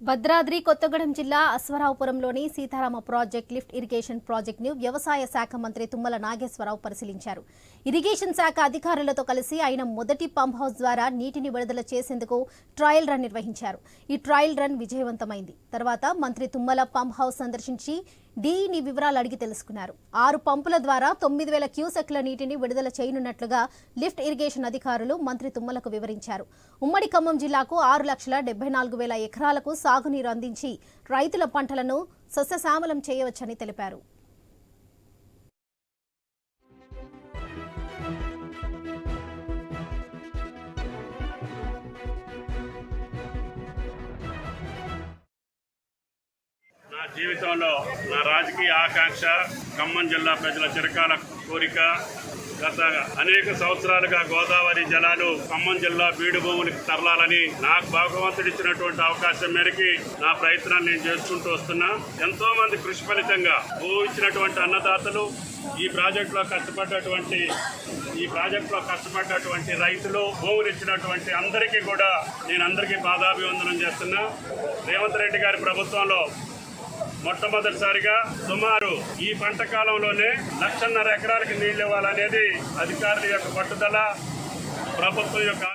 భద్రాద్రి కొత్తగూడెం జిల్లా అశ్వరావుపురంలోని Sitarama project lift irrigation ప్రాజెక్టును వ్యవసాయ శాఖ మంత్రి తుమ్మల నాగేశ్వరరావు పరిశీలించారు. ఇరిగేషన్ శాఖ అధికారులతో కలిసి ఆయన మొదటి పంప్ హౌస్ ద్వారా నీటిని విడుదల చేసేందుకు ట్రయల్ రన్ నిర్వహించారు. ఈ ట్రయల్ రన్ విజయవంతమైంది. తర్వాత మంత్రి తుమ్మల పంప్ హౌస్ సందర్శించి డీఈని వివరాలు అడిగి తెలుసుకున్నారు. 6 పంపుల ద్వారా 9,000 క్యూసెక్ల నీటిని విడుదల చేయనున్నట్లుగా లిఫ్ట్ ఇరిగేషన్ అధికారులు మంత్రి తుమ్మలకు వివరించారు. ఉమ్మడి ఖమ్మం జిల్లాకు 6,74,000 ఎకరాలకు సాగునీరు అందించి రైతుల పంటలను సస్యశ్యామలం చేయవచ్చని తెలిపారు. నా జీవితంలో నా రాజకీయ ఆకాంక్ష ఖమ్మం జిల్లా ప్రజల చిరకాల కోరిక. గత అనేక సంవత్సరాలుగా గోదావరి జలాలు ఖమ్మం జిల్లా బీడు భూములకు తరలాలని నాకు భగవంతుడిచ్చినటువంటి అవకాశం మేరకు నా ప్రయత్నాన్ని నేను చేసుకుంటూ వస్తున్నా. ఎంతో మంది కృషి ఫలితంగా భూమి ఇచ్చినటువంటి అన్నదాతలు, ఈ ప్రాజెక్టులో కష్టపడ్డటువంటి రైతులు, భూములు ఇచ్చినటువంటి అందరికీ కూడా నేను అందరికీ పాదాభివందనం చేస్తున్నా. రేవంత్ రెడ్డి గారి ప్రభుత్వంలో మొట్టమొదటిసారిగా సుమారు ఈ పంట కాలంలోనే 1,50,000 ఎకరాలకి నీళ్లు ఇవ్వాలనేది అధికారుల యొక్క పట్టుదల, ప్రభుత్వం యొక్క